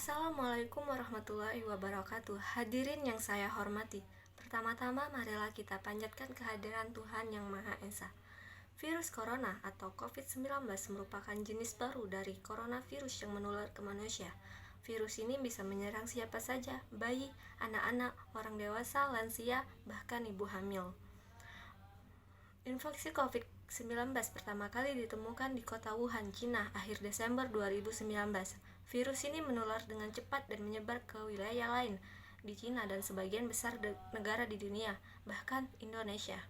Assalamualaikum warahmatullahi wabarakatuh. Hadirin yang saya hormati, pertama-tama marilah kita panjatkan kehadiran Tuhan Yang Maha Esa. Virus corona atau COVID-19 merupakan jenis baru dari coronavirus yang menular ke manusia. Virus ini bisa menyerang siapa saja, bayi, anak-anak, orang dewasa, lansia, bahkan ibu hamil. Infeksi COVID-19 pertama kali ditemukan di kota Wuhan, Cina, akhir Desember 2019. Virus ini menular dengan cepat dan menyebar ke wilayah lain di Cina dan sebagian besar negara di dunia, bahkan Indonesia.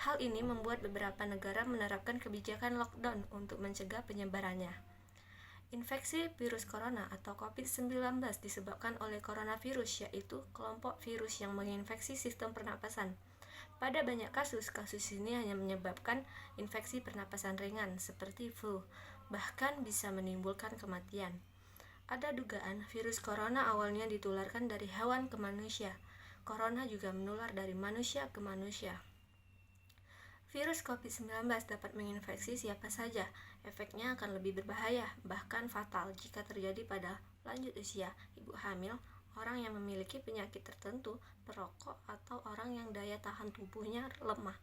Hal ini membuat beberapa negara menerapkan kebijakan lockdown untuk mencegah penyebarannya. Infeksi virus corona atau COVID-19 disebabkan oleh coronavirus, yaitu kelompok virus yang menginfeksi sistem pernapasan. Pada banyak kasus ini hanya menyebabkan infeksi pernapasan ringan seperti flu, bahkan bisa menimbulkan kematian. Ada dugaan virus corona awalnya ditularkan dari hewan ke manusia. Corona juga menular dari manusia ke manusia. Virus COVID-19 dapat menginfeksi siapa saja. Efeknya akan lebih berbahaya, bahkan fatal jika terjadi pada lanjut usia, ibu hamil, orang yang memiliki penyakit tertentu, perokok, atau orang yang daya tahan tubuhnya lemah.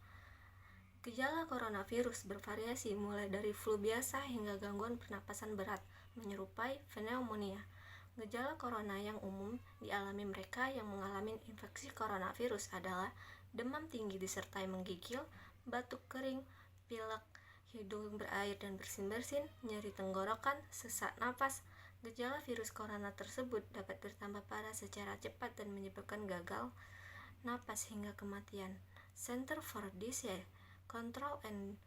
Gejala coronavirus bervariasi mulai dari flu biasa hingga gangguan pernapasan berat, menyerupai pneumonia. Gejala corona yang umum dialami mereka yang mengalami infeksi coronavirus adalah demam tinggi disertai menggigil, batuk kering, pilek, hidung berair dan bersin-bersin, nyeri tenggorokan, sesak napas. Gejala virus corona tersebut dapat bertambah parah secara cepat dan menyebabkan gagal napas hingga kematian. Center for Disease Control and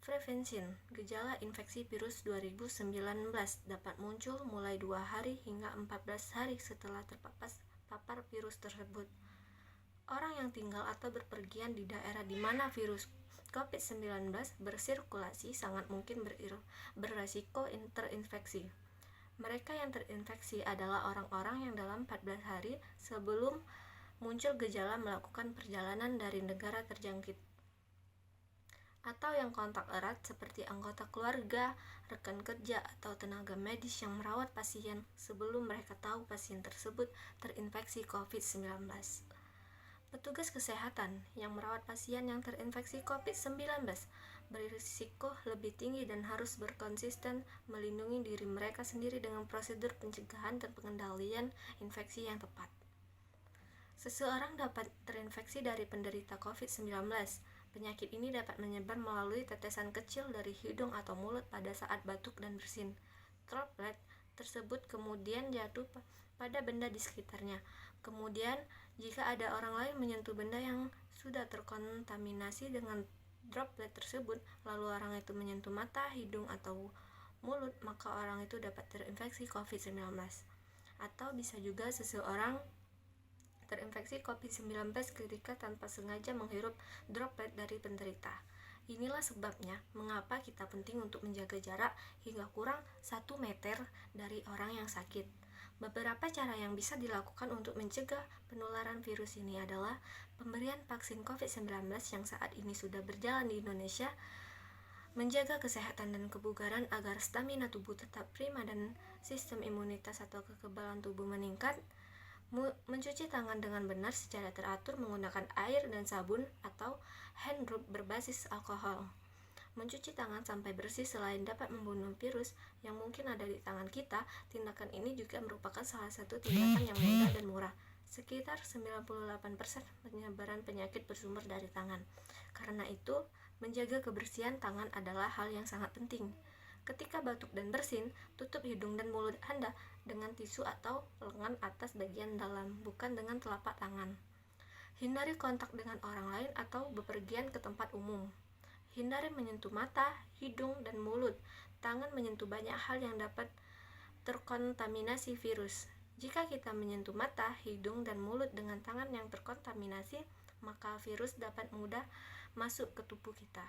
Prevention. Gejala infeksi virus 2019 dapat muncul mulai 2 hari hingga 14 hari setelah terpapar virus tersebut. Orang yang tinggal atau berpergian di daerah di mana virus COVID-19 bersirkulasi sangat mungkin beresiko terinfeksi. Mereka yang terinfeksi adalah orang-orang yang dalam 14 hari sebelum muncul gejala melakukan perjalanan dari negara terjangkit, atau yang kontak erat seperti anggota keluarga, rekan kerja, atau tenaga medis yang merawat pasien sebelum mereka tahu pasien tersebut terinfeksi COVID-19. Petugas kesehatan yang merawat pasien yang terinfeksi COVID-19 berisiko lebih tinggi dan harus berkonsisten melindungi diri mereka sendiri dengan prosedur pencegahan dan pengendalian infeksi yang tepat. Seseorang dapat terinfeksi dari penderita COVID-19. Penyakit ini dapat menyebar melalui tetesan kecil dari hidung atau mulut pada saat batuk dan bersin. Droplet tersebut kemudian jatuh pada benda di sekitarnya. Kemudian, jika ada orang lain menyentuh benda yang sudah terkontaminasi dengan droplet tersebut, lalu orang itu menyentuh mata, hidung, atau mulut, maka orang itu dapat terinfeksi COVID-19. Atau bisa juga seseorang terinfeksi COVID-19 ketika tanpa sengaja menghirup droplet dari penderita. Inilah sebabnya mengapa kita penting untuk menjaga jarak hingga kurang 1 meter dari orang yang sakit. Beberapa cara yang bisa dilakukan untuk mencegah penularan virus ini adalah pemberian vaksin COVID-19 yang saat ini sudah berjalan di Indonesia, menjaga kesehatan dan kebugaran agar stamina tubuh tetap prima dan sistem imunitas atau kekebalan tubuh meningkat, mencuci tangan dengan benar secara teratur menggunakan air dan sabun atau hand rub berbasis alkohol. Mencuci tangan sampai bersih selain dapat membunuh virus yang mungkin ada di tangan kita, tindakan ini juga merupakan salah satu tindakan yang mudah dan murah. Sekitar 98% penyebaran penyakit bersumber dari tangan. Karena itu, menjaga kebersihan tangan adalah hal yang sangat penting. Ketika batuk dan bersin, tutup hidung dan mulut Anda dengan tisu atau lengan atas bagian dalam, bukan dengan telapak tangan. Hindari kontak dengan orang lain atau bepergian ke tempat umum. Hindari menyentuh mata, hidung, dan mulut. Tangan menyentuh banyak hal yang dapat terkontaminasi virus. Jika kita menyentuh mata, hidung, dan mulut dengan tangan yang terkontaminasi, maka virus dapat mudah masuk ke tubuh kita.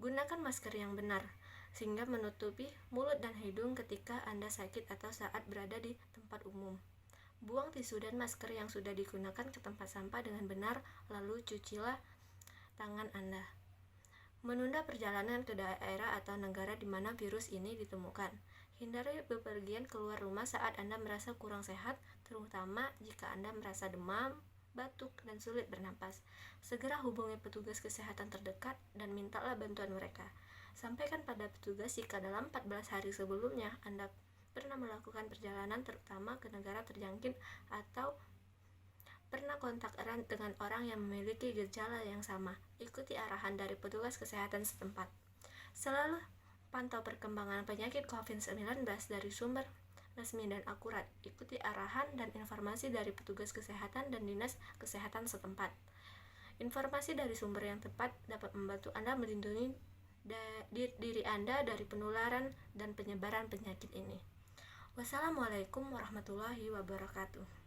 Gunakan masker yang benar, sehingga menutupi mulut dan hidung ketika Anda sakit atau saat berada di tempat umum. Buang tisu dan masker yang sudah digunakan ke tempat sampah dengan benar, lalu cucilah tangan Anda. Menunda perjalanan ke daerah atau negara di mana virus ini ditemukan. Hindari bepergian keluar rumah saat Anda merasa kurang sehat, terutama jika Anda merasa demam, batuk, dan sulit bernapas. Segera hubungi petugas kesehatan terdekat dan mintalah bantuan mereka. Sampaikan pada petugas jika dalam 14 hari sebelumnya Anda pernah melakukan perjalanan terutama ke negara terjangkit atau pernah kontak erat dengan orang yang memiliki gejala yang sama. Ikuti arahan dari petugas kesehatan setempat. Selalu pantau perkembangan penyakit COVID-19 dari sumber resmi dan akurat. Ikuti arahan dan informasi dari petugas kesehatan dan dinas kesehatan setempat. Informasi dari sumber yang tepat dapat membantu Anda melindungi diri Anda dari penularan dan penyebaran penyakit ini. Wassalamualaikum warahmatullahi wabarakatuh.